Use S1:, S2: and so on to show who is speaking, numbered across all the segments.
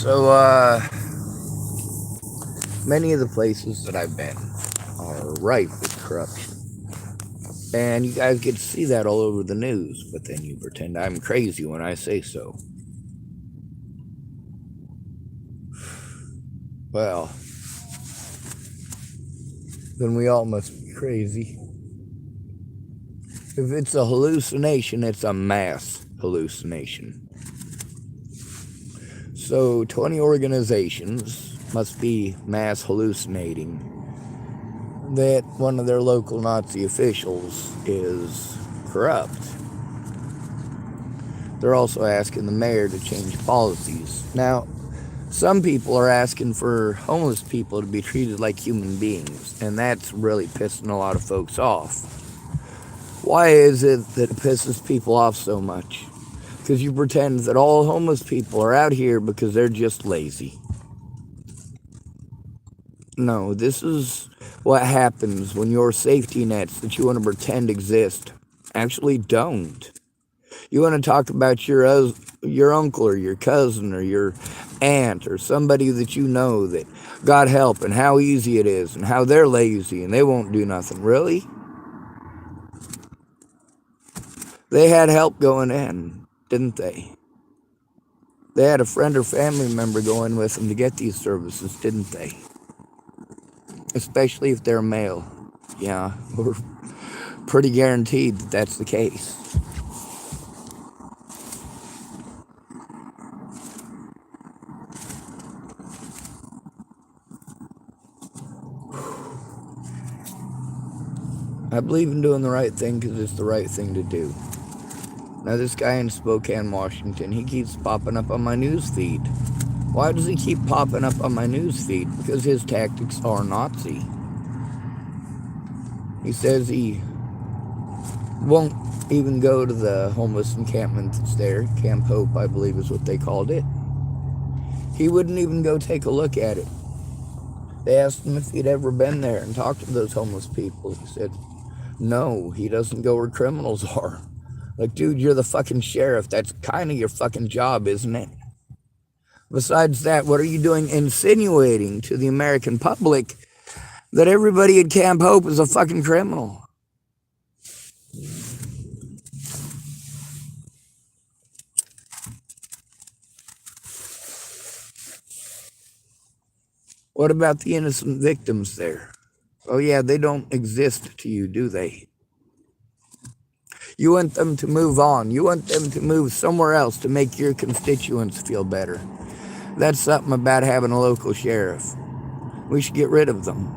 S1: So, many of the places that I've been are rife with corruption. And you guys get to see that all over the news, but then you pretend I'm crazy when I say so. Well, then we all must be crazy. If it's a hallucination, it's a mass hallucination. So 20 organizations must be mass hallucinating that one of their local Nazi officials is corrupt. They're also asking the mayor to change policies. Now, some people are asking for homeless people to be treated like human beings, and that's really pissing a lot of folks off. Why is it that it pisses people off so much? Because you pretend that all homeless people are out here because they're just lazy. No, this is what happens when your safety nets that you want to pretend exist actually don't. You want to talk about your uncle or your cousin or your aunt or somebody that you know that got help and how easy it is and how they're lazy and they won't do nothing. Really? They had help going in, didn't they? They had a friend or family member go in with them to get these services, didn't they? Especially if they're male. Yeah, we're pretty guaranteed that that's the case. I believe in doing the right thing because it's the right thing to do. Now, this guy in Spokane, Washington, he keeps popping up on my news feed. Why does he keep popping up on my news feed? Because his tactics are Nazi. He says he won't even go to the homeless encampment that's there. Camp Hope, I believe is what they called it. He wouldn't even go take a look at it. They asked him if he'd ever been there and talked to those homeless people. He said, no, he doesn't go where criminals are. Like, dude, you're the fucking sheriff. That's kind of your fucking job, isn't it? Besides that, what are you doing insinuating to the American public that everybody at Camp Hope is a fucking criminal? What about the innocent victims there? Oh yeah, they don't exist to you, do they? You want them to move on. You want them to move somewhere else to make your constituents feel better. That's something about having a local sheriff. We should get rid of them.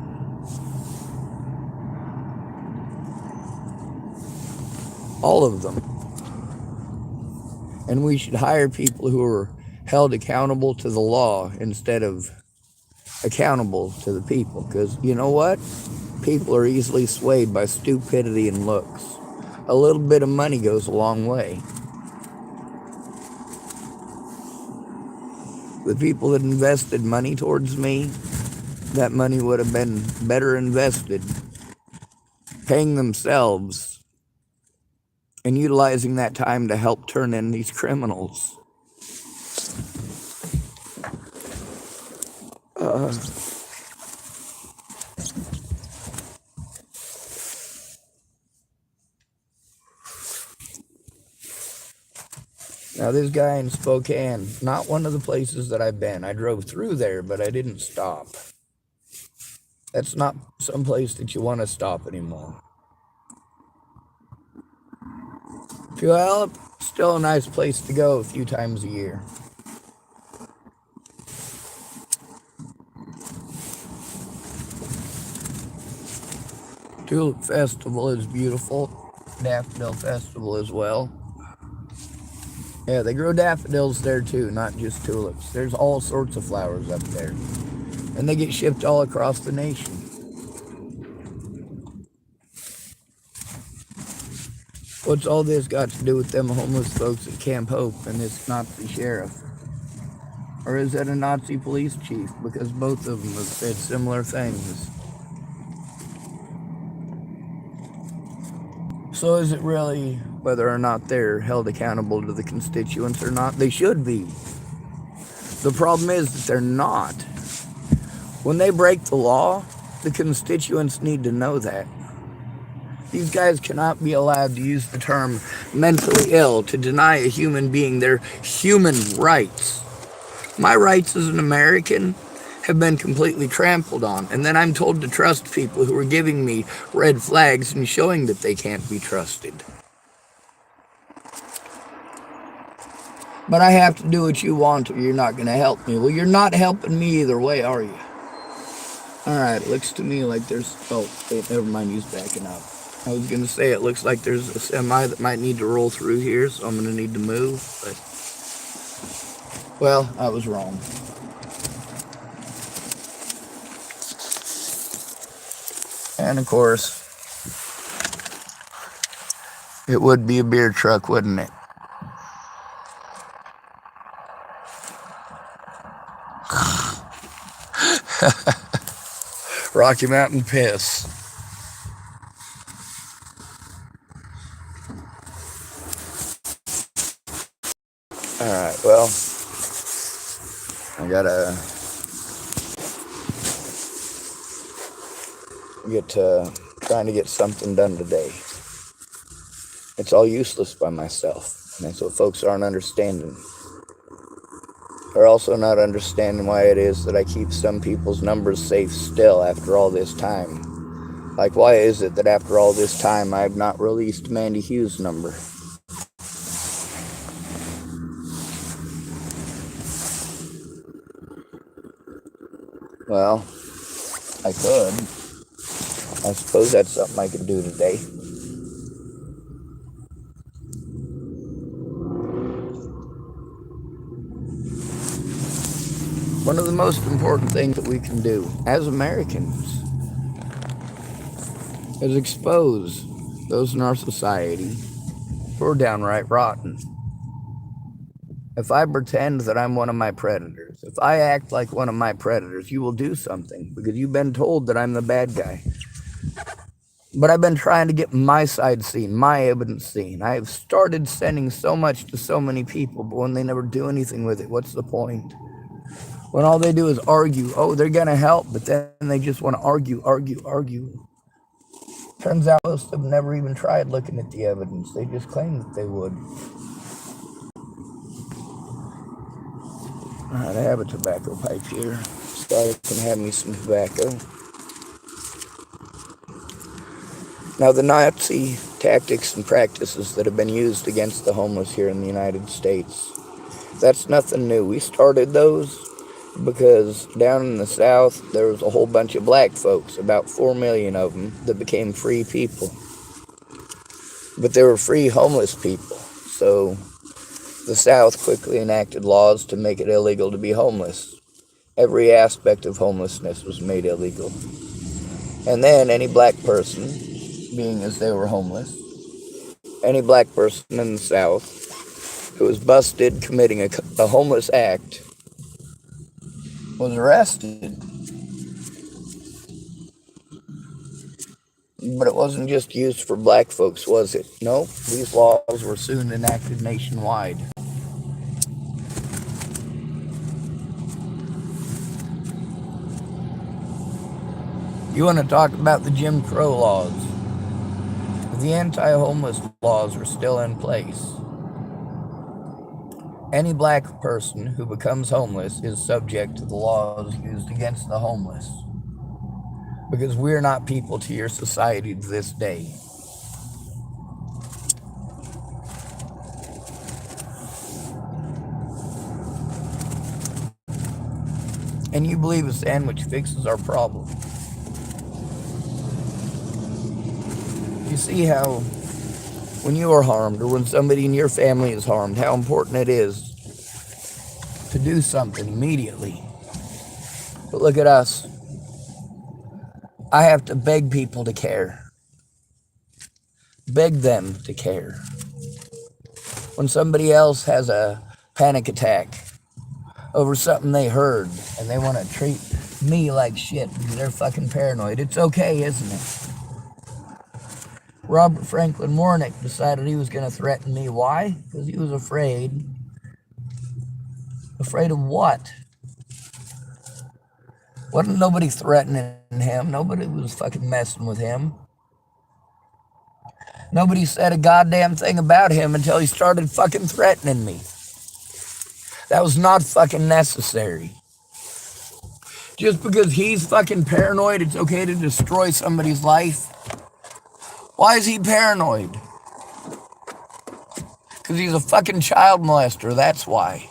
S1: All of them. And we should hire people who are held accountable to the law instead of accountable to the people. Because you know what? People are easily swayed by stupidity and looks. A little bit of money goes a long way. The people that invested money towards me, that money would have been better invested paying themselves and utilizing that time to help turn in these criminals. Now, this guy in Spokane, not one of the places that I've been. I drove through there, but I didn't stop. That's not some place that you want to stop anymore. Well, still a nice place to go a few times a year. Tulip Festival is beautiful. Daffodil Festival as well. Yeah, they grow daffodils there too, not just tulips. There's all sorts of flowers up there. And they get shipped all across the nation. What's all this got to do with them homeless folks at Camp Hope and this Nazi sheriff? Or is that a Nazi police chief? Because both of them have said similar things. So is it really whether or not they're held accountable to the constituents or not? They should be. The problem is that they're not. When they break the law, the constituents need to know that. These guys cannot be allowed to use the term mentally ill to deny a human being their human rights. My rights as an American have been completely trampled on, and then I'm told to trust people who are giving me red flags and showing that they can't be trusted. But I have to do what you want or you're not going to help me. Well, you're not helping me either way, are you? Alright, it looks to me like there's... Oh, wait, never mind, he's backing up. I was going to say it looks like there's a semi that might need to roll through here, so I'm going to need to move, but... Well, I was wrong. And of course, it would be a beer truck, wouldn't it? Rocky Mountain Piss. Alright, well, I gotta get trying to get something done today. It's all useless by myself, and that's what folks aren't understanding. They're also not understanding why it is that I keep some people's numbers safe still after all this time. Like, why is it that after all this time I have not released Mandy Hughes' number? Well, I could. I suppose that's something I could do today. One of the most important things that we can do as Americans is expose those in our society who are downright rotten. If I pretend that I'm one of my predators, if I act like one of my predators, you will do something because you've been told that I'm the bad guy. But I've been trying to get my side seen, my evidence seen. I have started sending so much to so many people, but when they never do anything with it, what's the point? When all they do is argue, oh, they're going to help, but then they just want to argue. Turns out most of them never even tried looking at the evidence. They just claimed that they would. Alright, I have a tobacco pipe here. Scott can have me some tobacco. Now, the Nazi tactics and practices that have been used against the homeless here in the United States, that's nothing new. We started those because down in the South, there was a whole bunch of black folks, about 4 million of them, that became free people. But they were free homeless people, so the South quickly enacted laws to make it illegal to be homeless. Every aspect of homelessness was made illegal. And then any black person, being as they were homeless, any black person in the South who was busted committing a homeless act was arrested. But it wasn't just used for black folks, was it? No, these laws were soon enacted nationwide. You want to talk about the Jim Crow laws? The anti-homeless laws are still in place. Any black person who becomes homeless is subject to the laws used against the homeless. Because we're not people to your society to this day. And you believe a sandwich fixes our problem. You see how when you are harmed or when somebody in your family is harmed, how important it is to do something immediately. But look at us. I have to beg people to care. Beg them to care. When somebody else has a panic attack over something they heard and they want to treat me like shit because they're fucking paranoid, it's okay, isn't it? Robert Franklin Warnick decided he was going to threaten me. Why? Because he was afraid Afraid of what? Wasn't nobody threatening him. Nobody was fucking messing with him. Nobody said a goddamn thing about him until he started fucking threatening me. That was not fucking necessary. Just because he's fucking paranoid, it's okay to destroy somebody's life? Why is he paranoid? Because he's a fucking child molester, that's why.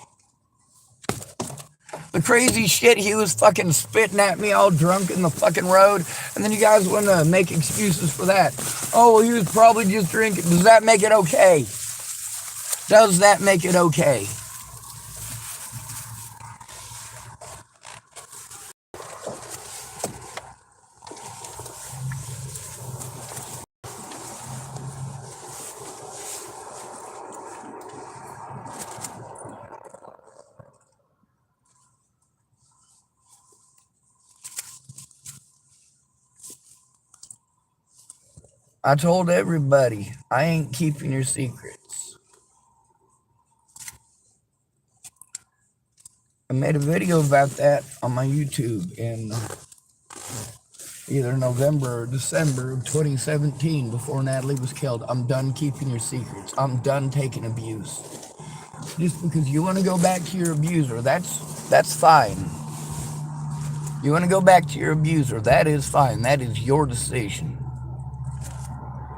S1: The crazy shit, he was fucking spitting at me all drunk in the fucking road, and then you guys want to make excuses for that. Oh, well, he was probably just drinking. Does that make it okay? Does that make it okay? I told everybody, I ain't keeping your secrets. I made a video about that on my YouTube in either November or December of 2017 before Natalie was killed. I'm done keeping your secrets. I'm done taking abuse. Just because you want to go back to your abuser, that's fine. You want to go back to your abuser, that is fine. That is your decision.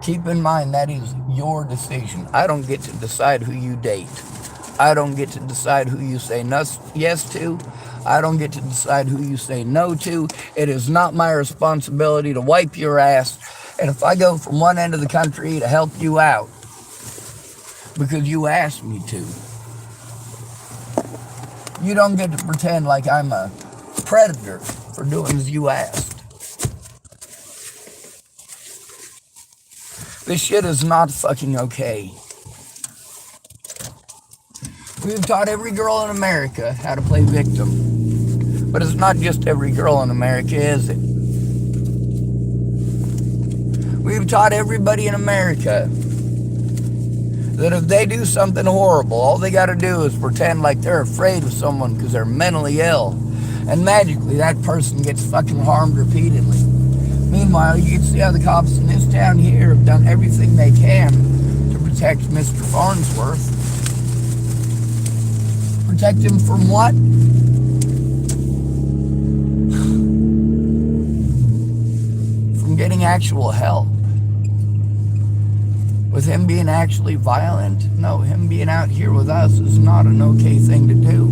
S1: Keep in mind, that is your decision. I don't get to decide who you date. I don't get to decide who you say yes to. I don't get to decide who you say no to. It is not my responsibility to wipe your ass. And if I go from one end of the country to help you out because you asked me to, you don't get to pretend like I'm a predator for doing as you asked. This shit is not fucking okay. We've taught every girl in America how to play victim. But it's not just every girl in America, is it? We've taught everybody in America that if they do something horrible, all they gotta do is pretend like they're afraid of someone because they're mentally ill. And magically, that person gets fucking harmed repeatedly. Meanwhile, you can see how the cops in this town here have done everything they can to protect Mr. Farnsworth. Protect him from what? From getting actual help. With him being actually violent? No, him being out here with us is not an okay thing to do.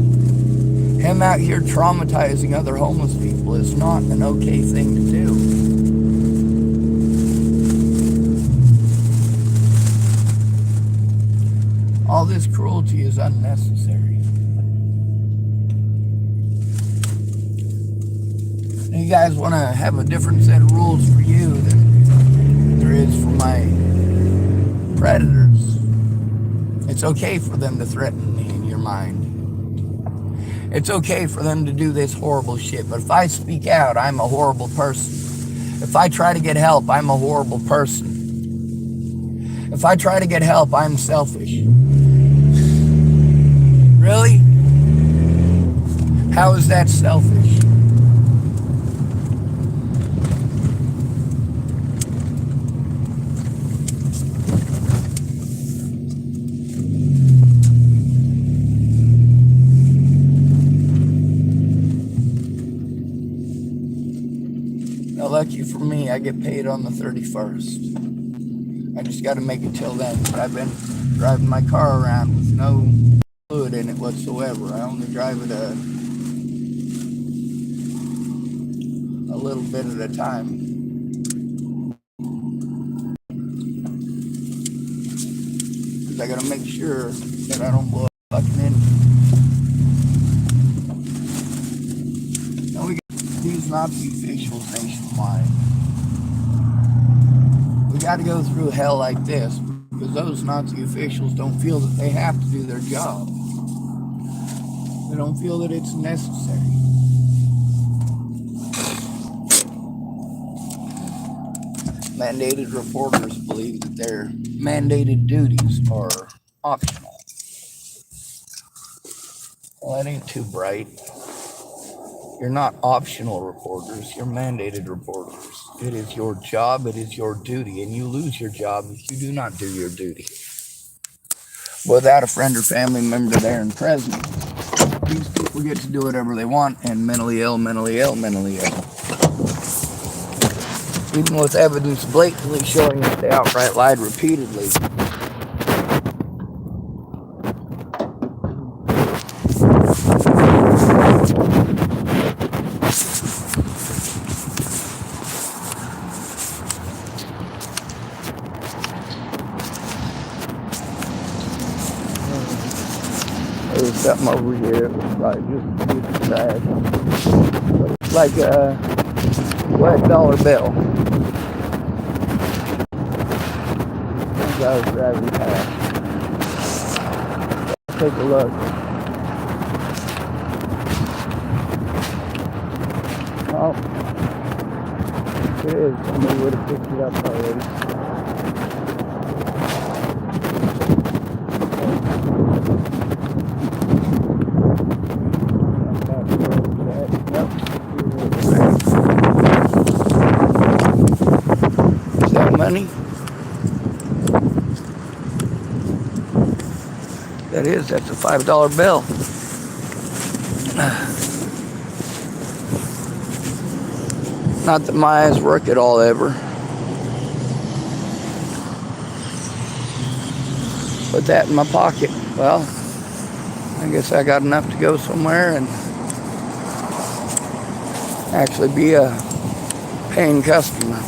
S1: Him out here traumatizing other homeless people is not an okay thing to do. All this cruelty is unnecessary. And you guys want to have a different set of rules for you than there is for my predators. It's okay for them to threaten me in your mind. It's okay for them to do this horrible shit. But if I speak out, I'm a horrible person. If I try to get help, I'm a horrible person. If I try to get help, I'm selfish. Really? How is that selfish? Now, lucky for me, I get paid on the 31st. I just got to make it till then. But I've been driving my car around with no fluid in it whatsoever. I only drive it a little bit at a time. Because I got to make sure that I don't blow a fucking engine. Now we got these Nazi officials nationwide. We got to go through hell like this because those Nazi officials don't feel that they have to do their job. They don't feel that it's necessary. Mandated reporters believe that their mandated duties are optional. Well, that ain't too bright. You're not optional reporters, you're mandated reporters. It is your job, it is your duty, and you lose your job if you do not do your duty. Without a friend or family member there and present, these people get to do whatever they want, and mentally ill, mentally ill, mentally ill. Even with evidence blatantly showing that they outright lied repeatedly. There's something over here. It was probably just trash. But it's like a wet dollar bill. I was driving past. Take a look. Oh, it is. Somebody would have picked it up already. Is that money? That is, that's a $5 bill. Not that my eyes work at all ever. Put that in my pocket. Well, I guess I got enough to go somewhere and actually be a paying customer.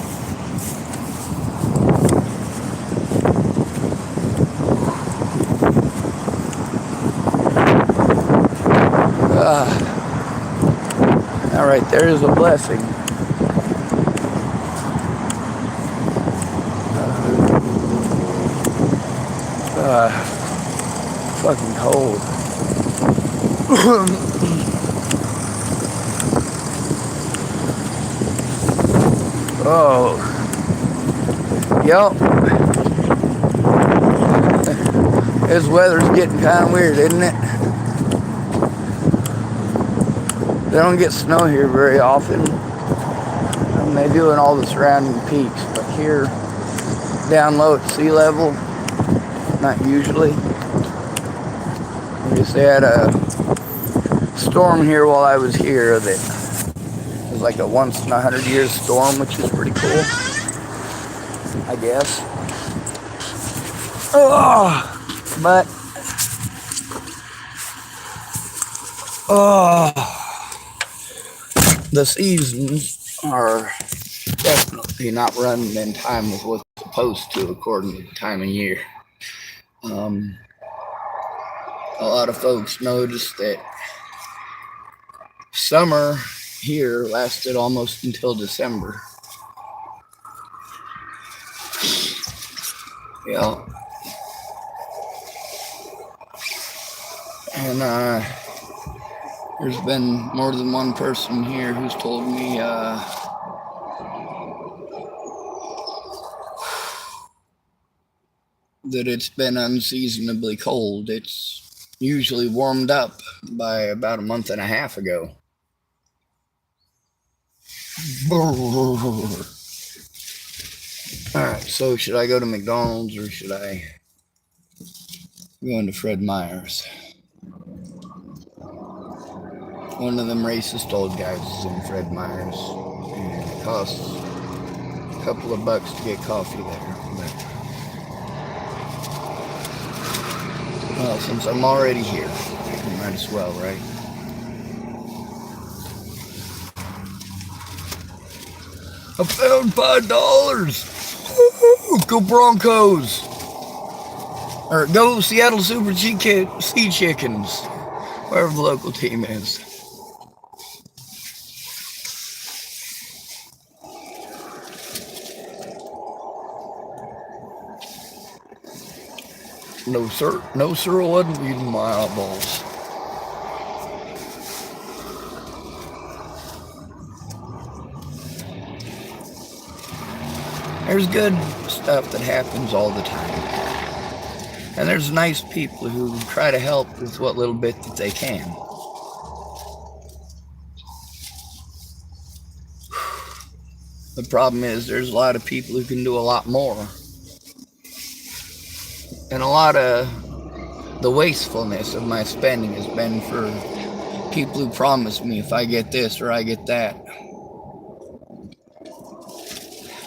S1: All right, there is a blessing. Fucking cold. Oh. Yup. This weather's getting kind of weird, isn't it? They don't get snow here very often. And they do in all the surrounding peaks, but here, down low at sea level, not usually. I guess they had a storm here while I was here that was like a once in 100-year storm, which is pretty cool, I guess. But the seasons are definitely not running in time with what's supposed to, according to the time of year. A lot of folks noticed that summer here lasted almost until December. Yeah. And there's been more than one person here who's told me that it's been unseasonably cold. It's usually warmed up by about a month and a half ago. Alright, so should I go to McDonald's or should I go into Fred Meyer's? One of them racist old guys is in Fred Meyer's, and it costs a couple of bucks to get coffee there. But, well, since I'm already here, I might as well, right? I found $5! Woo-hoo! Go Broncos! Or go Seattle Super Sea Chickens, wherever the local team is. No sir, no sir, I wasn't reading my eyeballs. There's good stuff that happens all the time. And there's nice people who try to help with what little bit that they can. The problem is there's a lot of people who can do a lot more. And a lot of the wastefulness of my spending has been for people who promise me if I get this or I get that.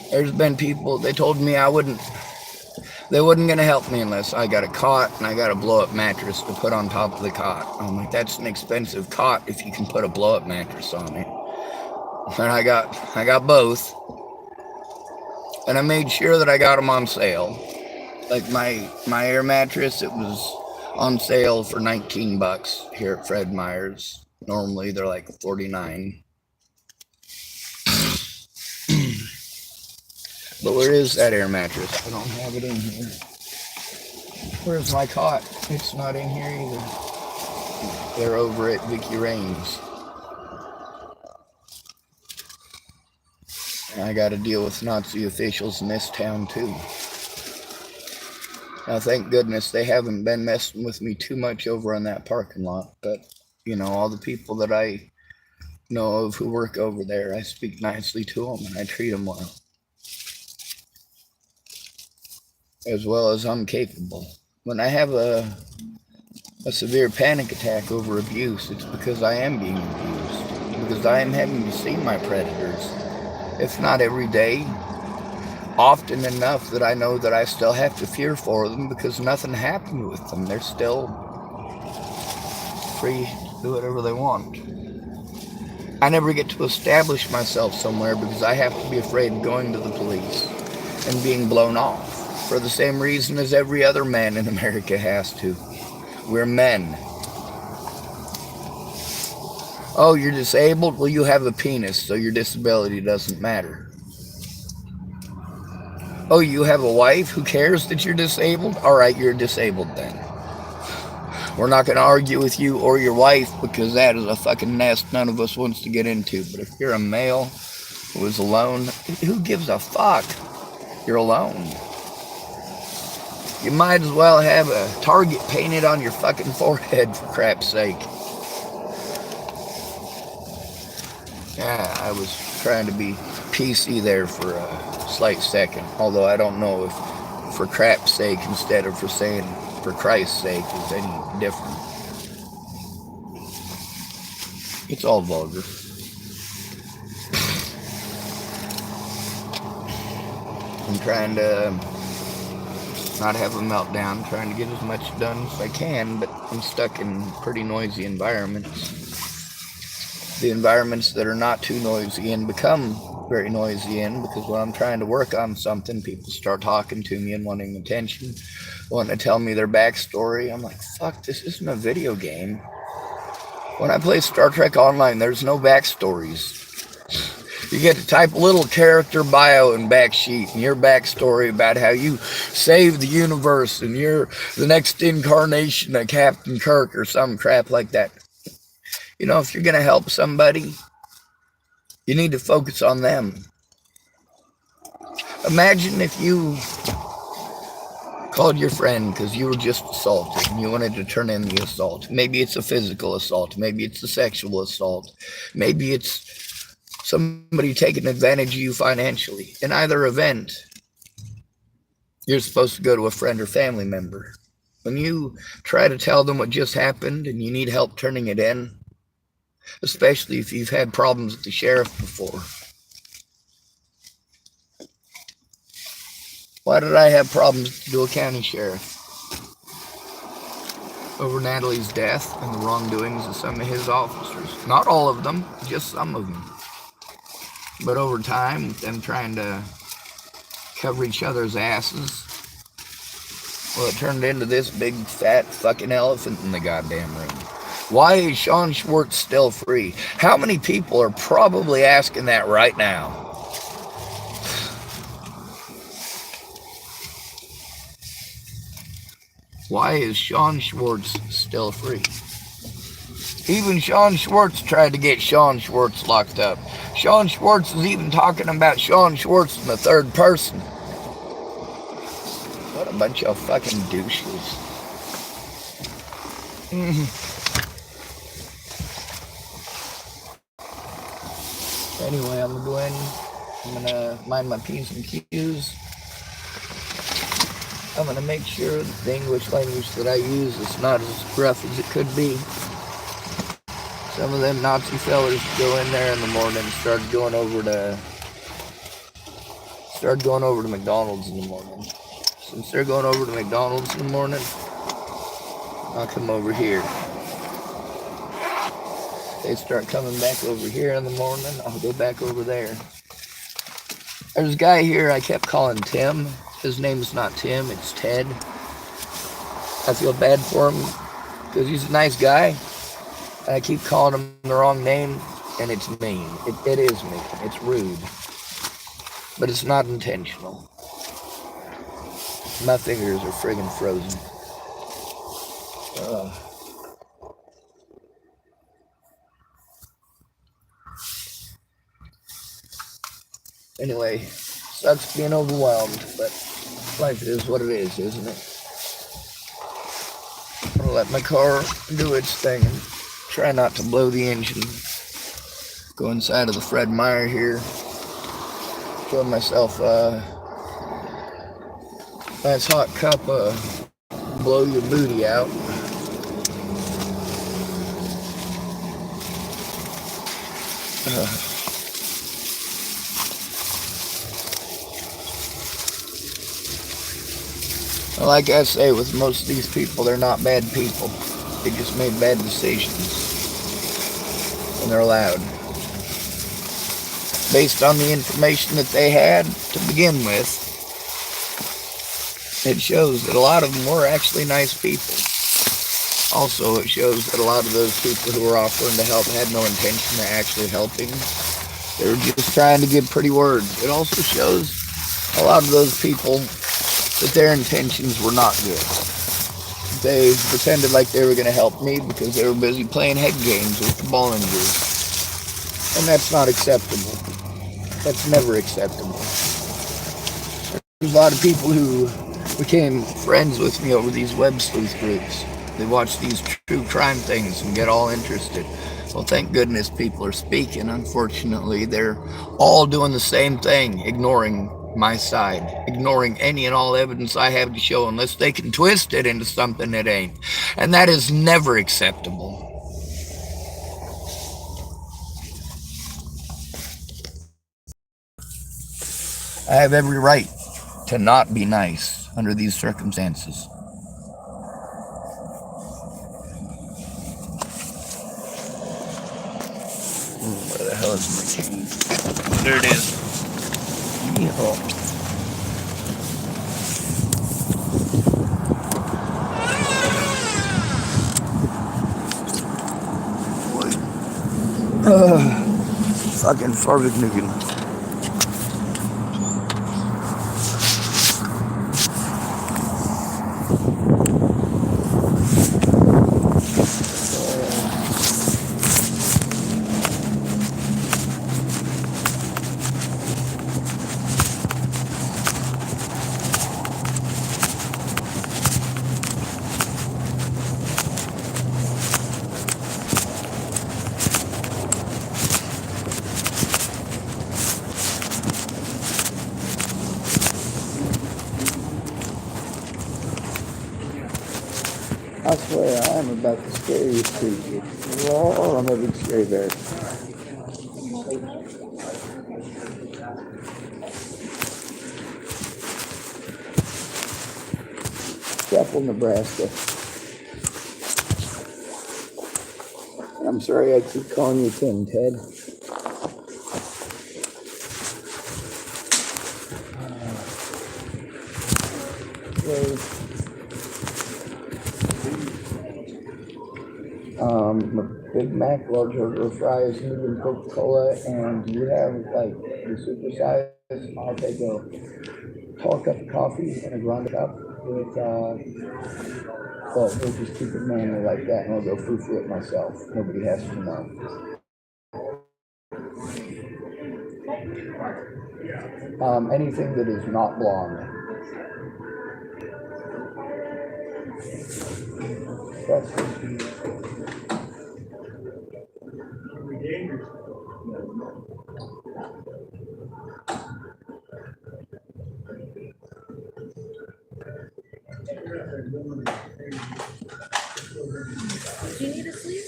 S1: There's been people, they told me they wasn't going to help me unless I got a cot and I got a blow-up mattress to put on top of the cot. I'm like, that's an expensive cot if you can put a blow-up mattress on it. And I got both. And I made sure that I got them on sale. Like my air mattress, it was on sale for $19 here at Fred Meyer's. Normally they're like $49. But where is that air mattress? I don't have it in here. Where's my cot? It's not in here either. They're over at Vicky Raines. And I got to deal with Nazi officials in this town too. Now, thank goodness they haven't been messing with me too much over on that parking lot. But, you know, all the people that I know of who work over there, I speak nicely to them and I treat them well. As well as I'm capable. When I have a severe panic attack over abuse, it's because I am being abused. Because I am having to see my predators. If not every day, often enough that I know that I still have to fear for them because nothing happened with them. They're still free to do whatever they want. I never get to establish myself somewhere because I have to be afraid of going to the police and being blown off. For the same reason as every other man in America has to. We're men. Oh, you're disabled? Well, you have a penis, so your disability doesn't matter. Oh, you have a wife? Who cares that you're disabled? All right, you're disabled then. We're not going to argue with you or your wife because that is a fucking nest none of us wants to get into. But if you're a male who is alone, who gives a fuck? You're alone. You might as well have a target painted on your fucking forehead, for crap's sake. Yeah, I was trying to be PC there for a slight second. Although I don't know if for crap's sake instead of for saying for Christ's sake is any different. It's all vulgar. I'm trying to not have a meltdown, trying to get as much done as I can, but I'm stuck in pretty noisy environments. The environments that are not too noisy in become very noisy in because when I'm trying to work on something, people start talking to me and wanting attention, wanting to tell me their backstory. I'm like, fuck, this isn't a video game. When I play Star Trek Online, there's no backstories. You get to type a little character bio and backsheet and your backstory about how you saved the universe and you're the next incarnation of Captain Kirk or some crap like that. You know, if you're going to help somebody, you need to focus on them. Imagine if you called your friend because you were just assaulted and you wanted to turn in the assault. Maybe it's a physical assault. Maybe it's a sexual assault. Maybe it's somebody taking advantage of you financially. In either event, you're supposed to go to a friend or family member. When you try to tell them what just happened and you need help turning it in, especially if you've had problems with the sheriff before. Why did I have problems with the Dual County Sheriff? Over Natalie's death and the wrongdoings of some of his officers. Not all of them, just some of them. But over time, them trying to cover each other's asses, well, it turned into this big, fat fucking elephant in the goddamn room. Why is Sean Schwartz still free? How many people are probably asking that right now? Why is Sean Schwartz still free? Even Sean Schwartz tried to get Sean Schwartz locked up. Sean Schwartz is even talking about Sean Schwartz in the third person. What a bunch of fucking douches. Anyway, I'm going to go in and I'm gonna mind my P's and Q's. I'm gonna make sure that the English language that I use is not as rough as it could be. Some of them Nazi fellers go in there in the morning and start going over to McDonald's in the morning. Since they're going over to McDonald's in the morning, I'll come over here. They start coming back over here in the morning, I'll go back over there. There's a guy here I kept calling Tim. His name's not Tim, it's Ted. I feel bad for him because he's a nice guy. And I keep calling him the wrong name, and it's mean. It is mean. It's rude. But it's not intentional. My fingers are friggin' frozen. Anyway, sucks being overwhelmed, but life is what it is, isn't it? I'll let my car do its thing and try not to blow the engine. Go inside of the Fred Meyer here. Pour myself a nice hot cup of blow your booty out. Like I say, with most of these people, they're not bad people. They just made bad decisions. And they're allowed. Based on the information that they had to begin with, it shows that a lot of them were actually nice people. Also, it shows that a lot of those people who were offering to help had no intention of actually helping. They were just trying to give pretty words. It also shows a lot of those people that their intentions were not good. They pretended like they were going to help me because they were busy playing head games with the Bollingers. And that's not acceptable. That's never acceptable. There's a lot of people who became friends with me over these web sleuth groups. They watch these true crime things and get all interested. Well, thank goodness people are speaking. Unfortunately, they're all doing the same thing, ignoring my side, ignoring any and all evidence I have to show unless they can twist it into something it ain't. And that is never acceptable. I have every right to not be nice under these circumstances. Where the hell is my cane? There it is. Yeehaw. Fucking Farvignugan. I swear, I am about the scariest creature. Oh, I'm a big scary bear. Chapel, Nebraska. I'm sorry I keep calling you Tim, Ted. A Big Mac, large order of fries, medium Coca-Cola, and do you have like the super size? I'll take a tall cup of coffee and a grande cup with, well, we'll just keep it manually like that and I'll go foo-foo it myself. Nobody has to know. Anything that is not blonde. That's
S2: Do you need a sleeve?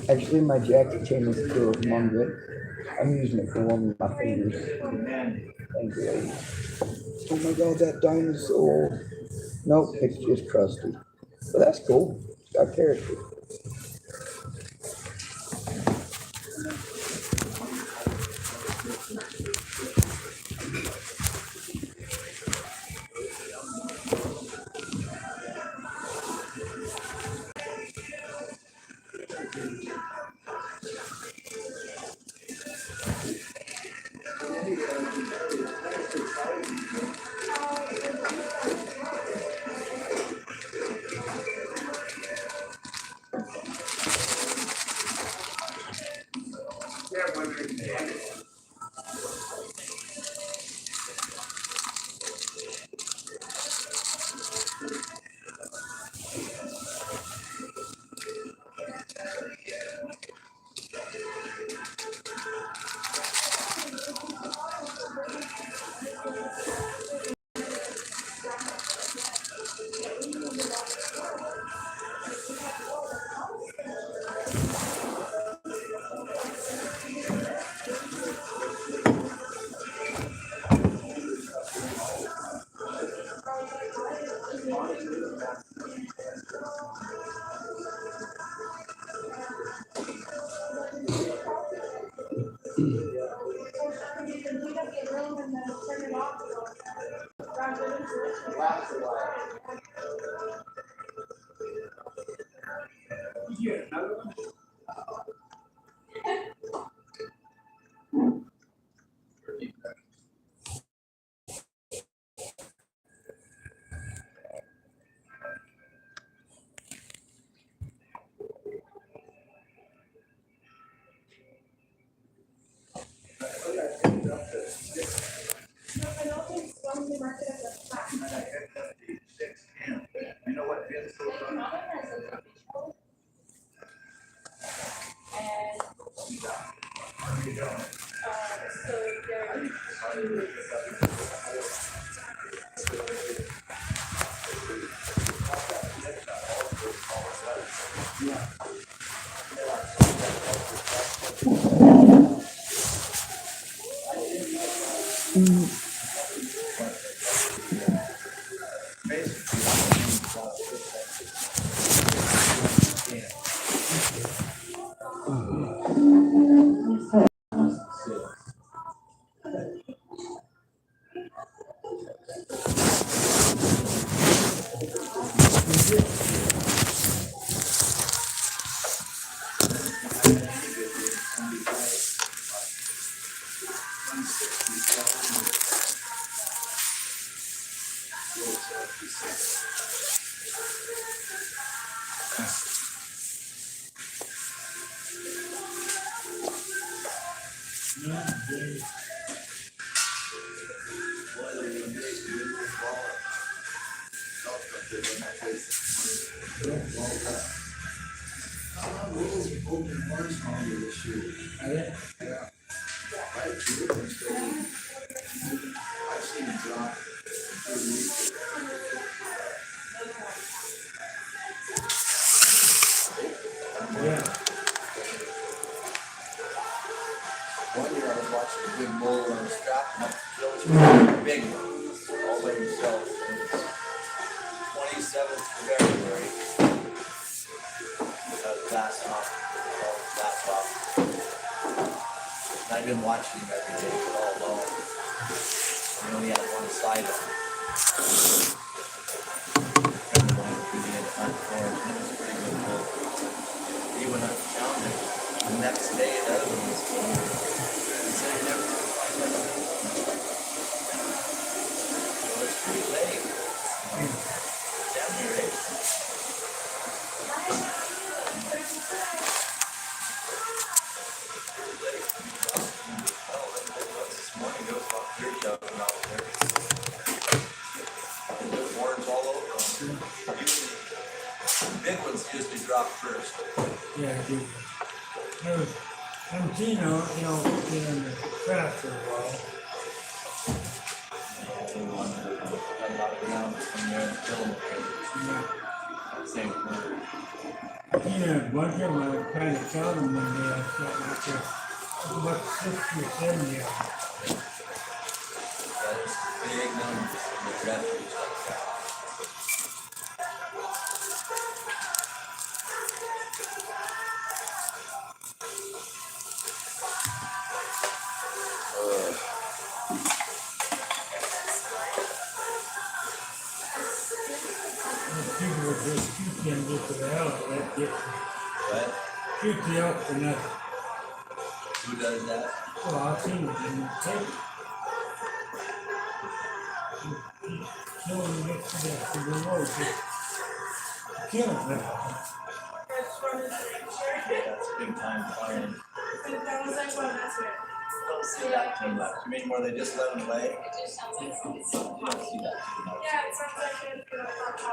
S1: Actually, my jacket chain is still among it. I'm using it for warming my fingers. Thank you, ladies. Oh my god, that dinosaur. Nope, it's just crusty. But that's cool. It's got character.
S3: One year I was watching a big bull on a strap and a big one, all by himself. 27th of February. Glass off, all glass off. And I've been watching him every day all alone. I only had one side of him. And the one through the front door, and it was a pretty good bull. He went up and found it. The next day, the other one was killed. He said he never did find it. So it's pretty late. Down here, eh? This morning there was about 30 of them out there. There's horns all over them. Usually, the big ones usually drop first.
S4: Yeah, I do. I'm keen on, being in the craft for a while.
S3: Got a lot of ground from there and kill them.
S4: Yeah.
S3: Same thing.
S4: Yeah, a bunch of them, I was trying to count them one day, I thought like this, about 60 or 70 of them.
S3: Yeah, there's big numbers in the refuge like that.
S4: Those people would just shoot them just for the hell of it, that gets them.
S3: What?
S4: Shoot the elk for nothing.
S3: Who does that?
S4: Well, I've seen it in the tape. Kill them next to the road, just kill them.
S3: That's big time farming. Don't see that too much. You mean where they just let them lay? You don't see that too much.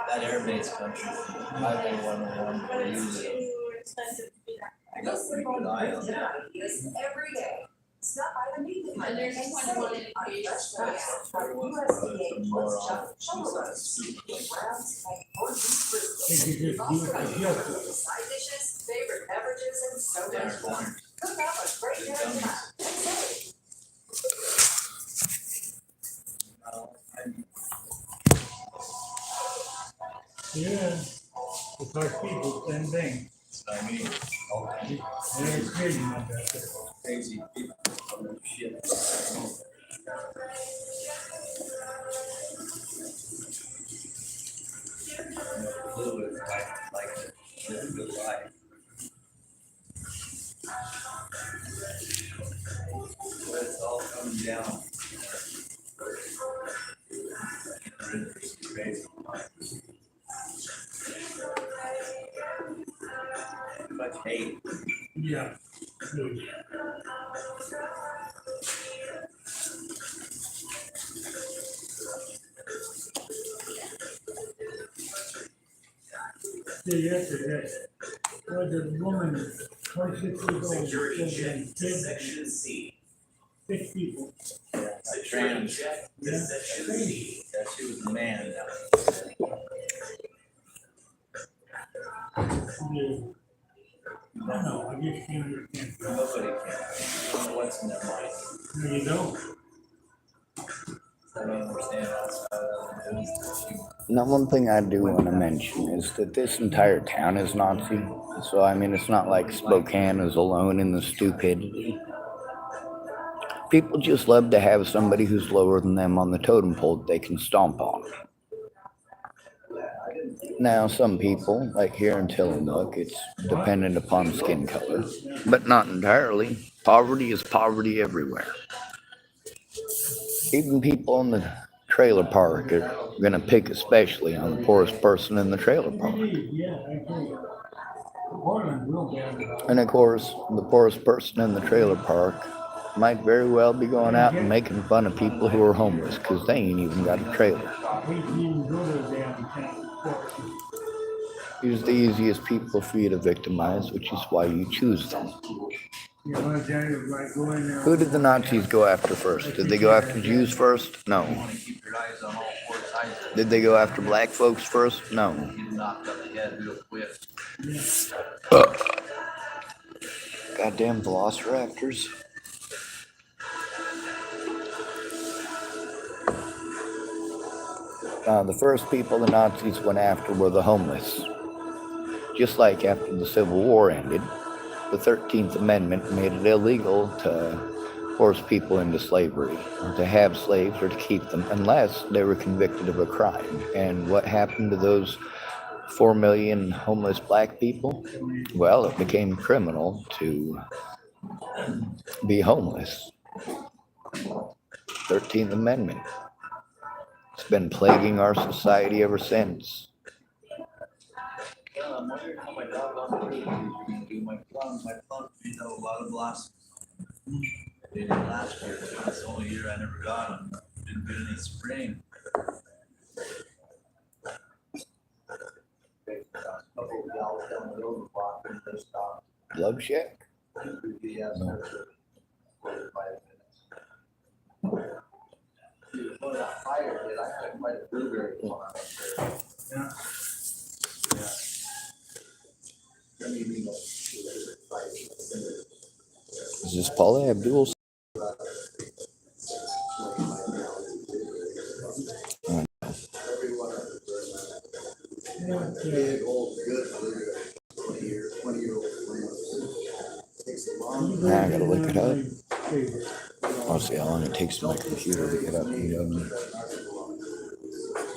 S3: That air base country, Highway 101, they use it. I got a pretty good eye on that.
S2: Every day. Stop by the meeting.
S5: And there's one in
S3: Everyone's gonna put some more on. She's like a scoop.
S4: They could just do it for guilty.
S2: Side dishes, favorite beverages, and so
S3: They
S2: much
S3: are
S2: more.
S3: corners.
S2: Cook up a great
S3: They're
S2: dinner
S3: gummies.
S2: tonight.
S4: Yeah. It's like people, same thing.
S3: That's what I mean. All
S4: They're crazy about that.
S3: crazy people on their shit. Blue is like live a good life. But it's all coming down. It's crazy. Too much hate.
S4: Yeah. Good. See, yesterday, was a woman, 26 years old, children, kids,
S6: Section C.
S4: 6 people.
S3: Trans.
S4: Yeah. Crazy.
S3: Yeah, she was a man.
S4: Yeah. I don't know, I just can't understand.
S3: Nobody can. I don't know what's in their mind.
S4: No, you don't.
S3: I don't understand outside of the news.
S1: Now, one thing I do want to mention is that this entire town is Nazi. So, I mean, it's not like Spokane is alone in the stupidity. People just love to have somebody who's lower than them on the totem pole that they can stomp on. Now, some people, like here in Tillamook, it's dependent upon skin color, but not entirely. Poverty is poverty everywhere. Even people in the trailer park are going to pick especially on the poorest person in the trailer park.
S4: Yeah, I agree. Portland's real bad about it.
S1: And of course, the poorest person in the trailer park might very well be going out and making fun of people who are homeless because they ain't even got a trailer.
S4: We can't even go to the damn town.
S1: These are the easiest people for you to victimize, which is why you choose them.
S4: You know, like go in there.
S1: Who did the Nazis go after first? Did they go after Jews first? No.
S3: You want to keep your eyes on all four sides.
S1: Did they go after black folks first? No.
S3: Get knocked on the head real quick.
S1: Goddamn velociraptors. The first people the Nazis went after were the homeless. Just like after the Civil War ended, the 13th Amendment made it illegal to force people into slavery, or to have slaves, or to keep them, unless they were convicted of a crime. And what happened to those 4 million homeless black people? Well, it became criminal to be homeless. 13th Amendment. It's been plaguing our society ever since.
S3: I'm wondering how my doggone trees are going to do. My plums made a lot of blossoms. They did last year. That's the only year I never got them. Didn't get any spring.
S1: Love Shack?
S3: Well, that fire did. I had quite a blueberry farm.
S4: Yeah.
S3: Yeah.
S1: Is this Paula Abdul?
S4: Okay.
S1: Now I gotta look it up.
S4: Favorite.
S1: I'll see how long it takes my computer to get up and going.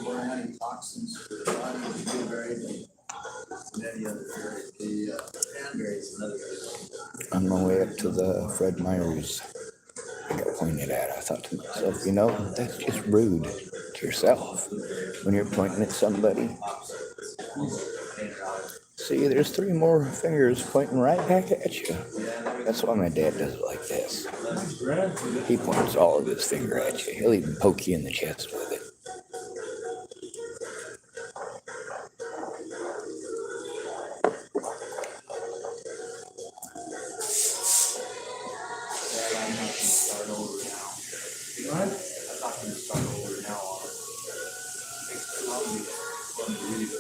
S3: We're adding toxins to the body, the blueberry, and any other berry. The cranberry is another berry.
S1: On my way up to the Fred Meyer's, I got pointed at. I thought to myself, that's just rude to yourself when you're pointing at somebody. See, there's 3 more fingers pointing right back at you. That's why my dad does it like this. He points all of his finger at you. He'll even poke you in the chest with it.
S3: Start over now.
S4: What?
S3: I'm not gonna start over now on it. It's probably fun to really do.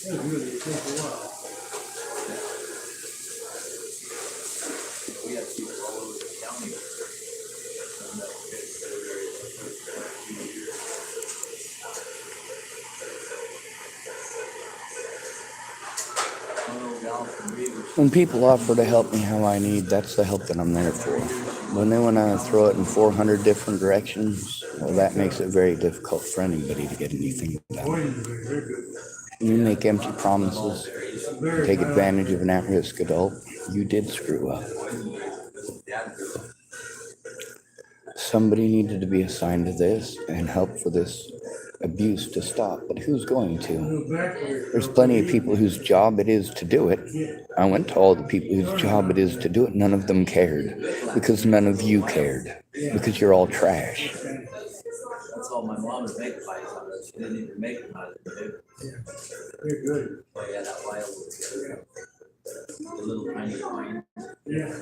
S4: It really takes a while.
S3: We have people all over the county. And that will get very, few years. Oh, gal from Reed was
S1: When people offer to help me how I need, that's the help that I'm there for. When they want to throw it in 400 different directions, well, that makes it very difficult for anybody to get anything done.
S4: Boy, very good.
S1: You make empty promises,
S4: Very
S1: take
S4: good.
S1: advantage of an at-risk adult, you did screw up. Somebody needed to be assigned to this and help for this abuse to stop, but who's going to?
S4: Go back there.
S1: There's plenty of people whose job it is to do it. I went to all the people whose job it is to do it. None of them cared because none of you cared because you're all trash.
S3: That's all my mom would make pies out of. She didn't even make them out of it.
S4: Very good.
S3: Oh yeah, that wild. The little tiny wine.
S4: Yeah.